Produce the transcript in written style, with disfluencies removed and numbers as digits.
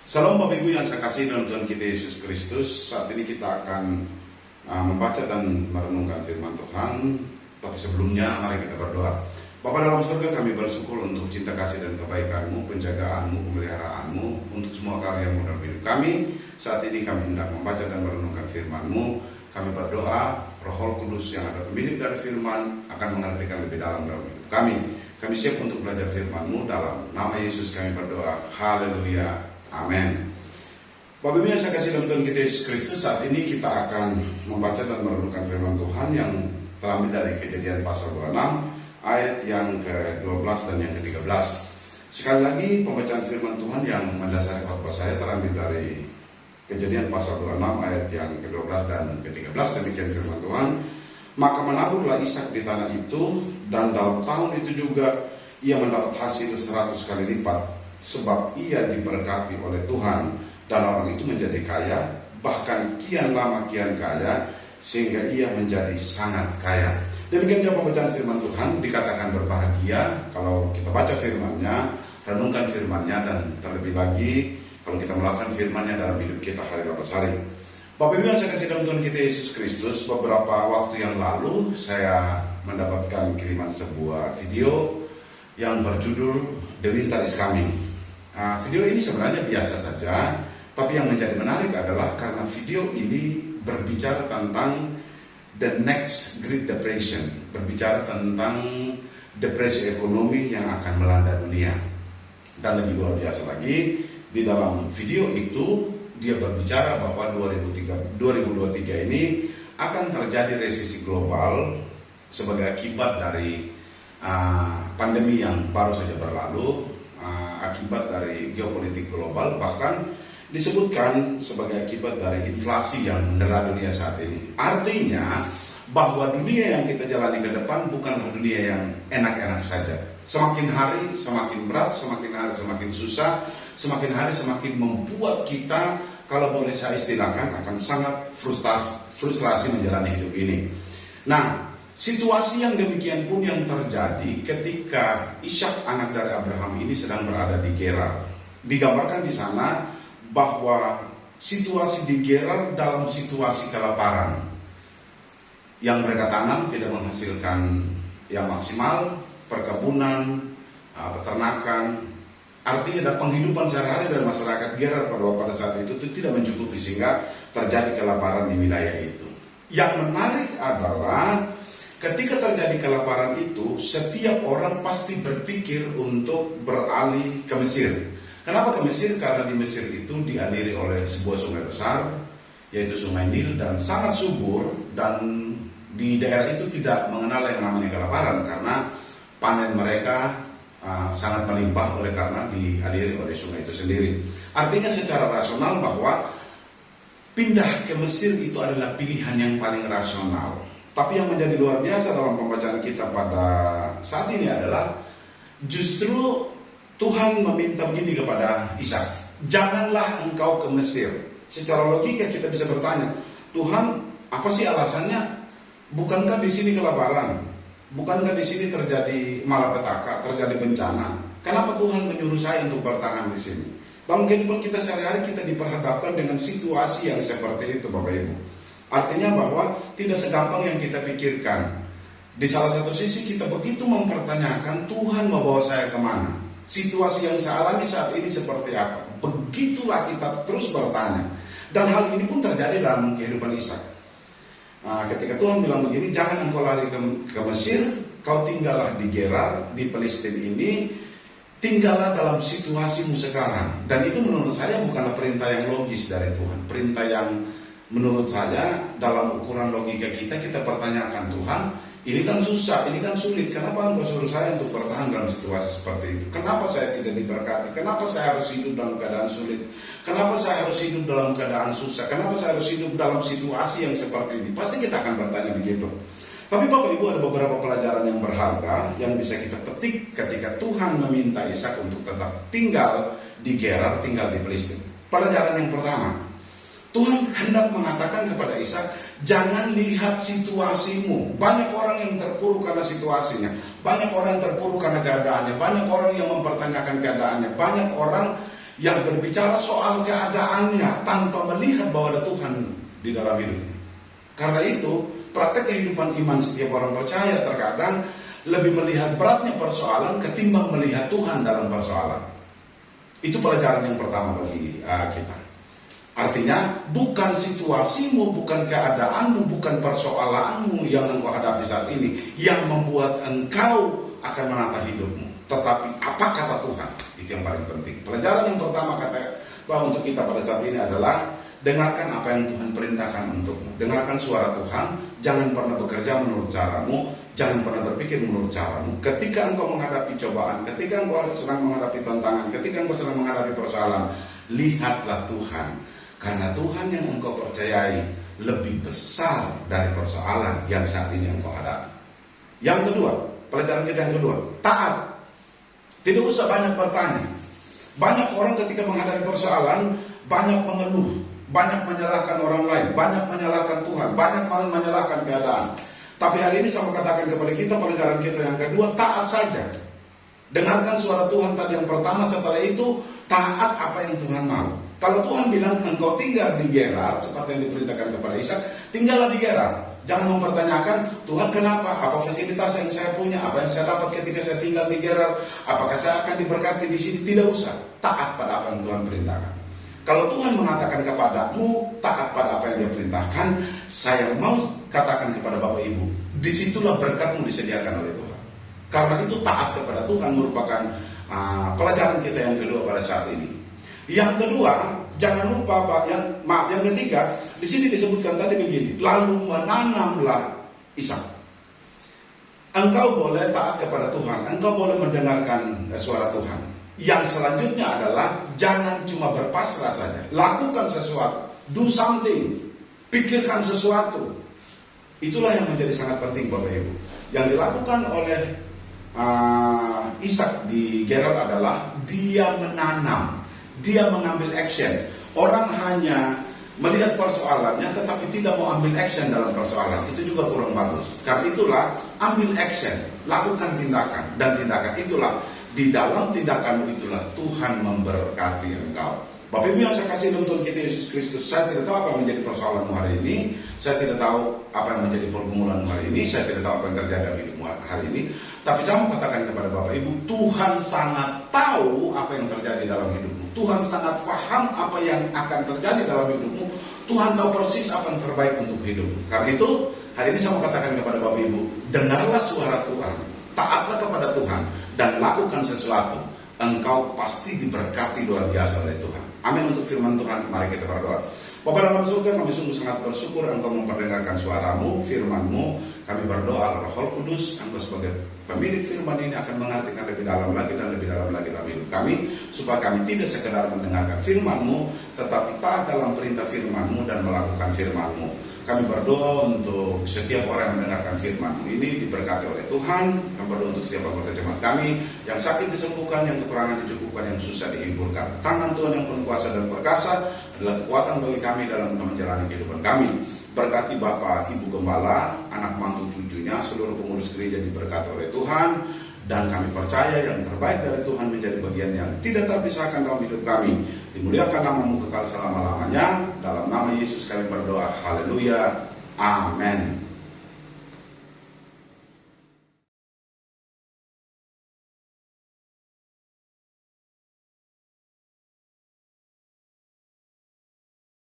Salam Bapak Ibu yang saya kasih dalam Tuhan kita Yesus Kristus. Saat ini kita akan membaca dan merenungkan firman Tuhan. Tapi sebelumnya mari kita berdoa. Bapa dalam surga, kami bersyukur untuk cinta kasih dan kebaikan-Mu, penjagaanmu, pemeliharaanmu untuk semua karya-Mu dalam hidup kami. Saat ini kami hendak membaca dan merenungkan firman-Mu. Kami berdoa Roh Kudus yang ada pemilik dari firman akan mengartikan lebih dalam hidup kami. Kami siap untuk belajar firman-Mu. Dalam nama Yesus kami berdoa. Haleluya. Amin. Bapak Ibu yang saya kasih dalam Tuhan kita Yesus Kristus, saat ini kita akan membaca dan merenungkan firman Tuhan yang terambil dari Kejadian pasal 26 ayat yang ke-12 dan yang ke-13. Sekali lagi pembacaan firman Tuhan yang mendasari khotbah saya terambil dari Kejadian pasal 26 ayat yang ke-12 dan ke-13. Demikian firman Tuhan. Maka menaburlah Ishak di tanah itu, dan dalam tahun itu juga ia mendapat hasil 100 kali lipat, sebab ia diberkati oleh Tuhan, dan orang itu menjadi kaya, bahkan kian lama kian kaya, sehingga ia menjadi sangat kaya. Demikian juga pembacaan firman Tuhan. Dikatakan berbahagia kalau kita baca firman-Nya, renungkan firman-Nya, dan terlebih lagi kalau kita melakukan firman-Nya dalam hidup kita hari lepas hari. Bapak Ibu yang saya kasih dalam Tuhan kita Yesus Kristus, beberapa waktu yang lalu saya mendapatkan kiriman sebuah video yang berjudul The Winter is Coming. Video ini sebenarnya biasa saja, tapi yang menjadi menarik adalah karena video ini berbicara tentang the next Great Depression, berbicara tentang depresi ekonomi yang akan melanda dunia. Dan lebih luar biasa lagi, di dalam video itu dia berbicara bahwa 2023 ini akan terjadi resesi global sebagai akibat dari pandemi yang baru saja berlalu, akibat dari geopolitik global, bahkan disebutkan sebagai akibat dari inflasi yang mendera dunia saat ini. Artinya bahwa dunia yang kita jalani ke depan bukanlah dunia yang enak-enak saja. Semakin hari semakin berat, semakin hari semakin susah, semakin hari semakin membuat kita, kalau boleh saya istilahkan, akan sangat frustrasi menjalani hidup ini. Nah, situasi yang demikian pun yang terjadi ketika Ishak anak dari Abraham ini sedang berada di Gerar. Digambarkan di sana bahwa situasi di Gerar dalam situasi kelaparan. Yang mereka tanam tidak menghasilkan yang maksimal, perkebunan, peternakan. Artinya ada penghidupan sehari-hari dari masyarakat Gerar pada saat itu tidak mencukupi, sehingga terjadi kelaparan di wilayah itu. Yang menarik adalah ketika terjadi kelaparan itu, setiap orang pasti berpikir untuk beralih ke Mesir. Kenapa ke Mesir? Karena di Mesir itu dialiri oleh sebuah sungai besar, yaitu Sungai Nil, dan sangat subur, dan di daerah itu tidak mengenal yang namanya kelaparan karena panen mereka sangat melimpah oleh karena dialiri oleh sungai itu sendiri. Artinya secara rasional bahwa pindah ke Mesir itu adalah pilihan yang paling rasional. Tapi yang menjadi luar biasa dalam pembacaan kita pada saat ini adalah justru Tuhan meminta begini kepada Ishak, janganlah engkau ke Mesir. Secara logika kita bisa bertanya, Tuhan, apa sih alasannya? Bukankah di sini kelaparan? Bukankah di sini terjadi malapetaka, terjadi bencana? Kenapa Tuhan menyuruh saya untuk bertahan di sini? Dalam kehidupan kita sehari-hari kita diperhadapkan dengan situasi yang seperti itu, Bapak Ibu. Artinya bahwa tidak segampang yang kita pikirkan. Di salah satu sisi kita begitu mempertanyakan, Tuhan mau bawa saya kemana? Situasi yang saya alami saat ini seperti apa? Begitulah kita terus bertanya. Dan hal ini pun terjadi dalam kehidupan Ishak. Ketika Tuhan bilang begini, jangan engkau lari ke Mesir, kau tinggallah di Gerar, di Palestina ini, tinggallah dalam situasimu sekarang. Dan itu menurut saya bukanlah perintah yang logis dari Tuhan. Perintah yang menurut saya dalam ukuran logika kita pertanyakan, Tuhan, ini kan susah, ini kan sulit, kenapa engkau suruh saya untuk bertahan dalam situasi seperti itu? Kenapa saya tidak diberkati? Kenapa saya harus hidup dalam keadaan sulit? Kenapa saya harus hidup dalam keadaan susah? Kenapa saya harus hidup dalam situasi yang seperti ini? Pasti kita akan bertanya begitu. Tapi Bapak Ibu, ada beberapa pelajaran yang berharga yang bisa kita petik ketika Tuhan meminta Ishak untuk tetap tinggal di Gerar, tinggal di Palestina. Pelajaran yang pertama, Tuhan hendak mengatakan kepada Ishak, jangan lihat situasimu. Banyak orang yang terpuruk karena situasinya, banyak orang yang terpuruk karena keadaannya, banyak orang yang mempertanyakan keadaannya, banyak orang yang berbicara soal keadaannya tanpa melihat bahwa ada Tuhan di dalam hidupnya. Karena itu, praktek kehidupan iman setiap orang percaya terkadang lebih melihat beratnya persoalan ketimbang melihat Tuhan dalam persoalan. Itu pelajaran yang pertama bagi kita. Artinya, bukan situasimu, bukan keadaanmu, bukan persoalanmu yang engkau hadapi saat ini yang membuat engkau akan menata hidupmu. Tetapi apa kata Tuhan? Itu yang paling penting. Pelajaran yang pertama kata bahwa untuk kita pada saat ini adalah dengarkan apa yang Tuhan perintahkan untukmu. Dengarkan suara Tuhan. Jangan pernah bekerja menurut caramu. Jangan pernah berpikir menurut caramu. Ketika engkau menghadapi cobaan, ketika engkau sedang menghadapi tantangan, ketika engkau sedang menghadapi persoalan, lihatlah Tuhan. Karena Tuhan yang engkau percayai lebih besar dari persoalan yang saat ini engkau hadapi. Yang kedua, pelajaran kita yang kedua, taat. Tidak usah banyak bertanya. Banyak orang ketika menghadapi persoalan, banyak mengeluh, banyak menyalahkan orang lain, banyak menyalahkan Tuhan, banyak menyalahkan keadaan. Tapi hari ini saya mau katakan kepada kita, pelajaran kita yang kedua, taat saja. Dengarkan suara Tuhan tadi yang pertama, setelah itu taat apa yang Tuhan mau. Kalau Tuhan bilang engkau tinggal di Gerar, seperti yang diperintahkan kepada Ishak, tinggallah di Gerar. Jangan mempertanyakan, Tuhan kenapa? Apa fasilitas yang saya punya? Apa yang saya dapat ketika saya tinggal di Gerar? Apakah saya akan diberkati di sini? Tidak usah. Taat pada apa yang Tuhan perintahkan. Kalau Tuhan mengatakan kepadamu, taat pada apa yang Dia perintahkan, saya mau katakan kepada Bapak Ibu, disitulah berkatmu disediakan oleh Tuhan. Karena itu taat kepada Tuhan merupakan pelajaran kita yang kedua pada saat ini. Yang kedua, jangan lupa yang ketiga, di sini disebutkan tadi begini, lalu menanamlah Ishak. Engkau boleh taat kepada Tuhan, engkau boleh mendengarkan suara Tuhan. Yang selanjutnya adalah jangan cuma berpasrah saja, lakukan sesuatu, do something, pikirkan sesuatu. Itulah yang menjadi sangat penting Bapak Ibu. Yang dilakukan oleh Ishak di Gerar adalah dia menanam. Dia mengambil action. Orang hanya melihat persoalannya tetapi tidak mau ambil action dalam persoalan. Itu juga kurang bagus. Karena itulah ambil action, lakukan tindakan. Dan tindakan itulah, di dalam tindakanmu itulah Tuhan memberkati engkau. Bapak Ibu yang saya kasih dalam Tuhan kita Yesus Kristus, saya tidak tahu apa yang menjadi persoalanmu hari ini, saya tidak tahu apa yang menjadi pergumulanmu hari ini, saya tidak tahu apa yang terjadi dalam hidupmu hari ini. Tapi saya mau katakan kepada Bapak Ibu, Tuhan sangat tahu apa yang terjadi dalam hidupmu. Tuhan sangat paham apa yang akan terjadi dalam hidupmu. Tuhan tahu persis apa yang terbaik untuk hidupmu. Karena itu, hari ini saya mau katakan kepada Bapak Ibu, dengarlah suara Tuhan, taatlah kepada Tuhan, dan lakukan sesuatu. Engkau pasti diberkati luar biasa oleh Tuhan. Amin untuk firman Tuhan. Mari kita berdoa. Bapa dalam surga, kami sungguh sangat bersyukur Engkau memperdengarkan suaramu, firman-Mu. Kami berdoa Roh Kudus, Engkau sebagai pemilik firman ini akan mengartikan lebih dalam lagi dan lebih dalam lagi dalam hidup kami, supaya kami tidak sekedar mendengarkan firman-Mu, tetapi taat dalam perintah firman-Mu dan melakukan firman-Mu. Kami berdoa untuk setiap orang yang mendengarkan firman ini diberkati oleh Tuhan. Kami berdoa untuk setiap anggota jemaat kami yang sakit disembuhkan, yang kekurangan dicukupkan, yang susah dihiburkan. Tangan Tuhan yang penuh kuasa dan perkasa adalah kekuatan bagi kami dalam menjalani kehidupan kami. Berkati Bapak, Ibu Gembala, anak mantu cucunya, seluruh pengurus gereja diberkati oleh Tuhan. Dan kami percaya yang terbaik dari Tuhan menjadi bagian yang tidak terpisahkan dalam hidup kami. Dimuliakan nama-Mu kekal selama-lamanya. Dalam nama Yesus kami berdoa. Haleluya. Amin.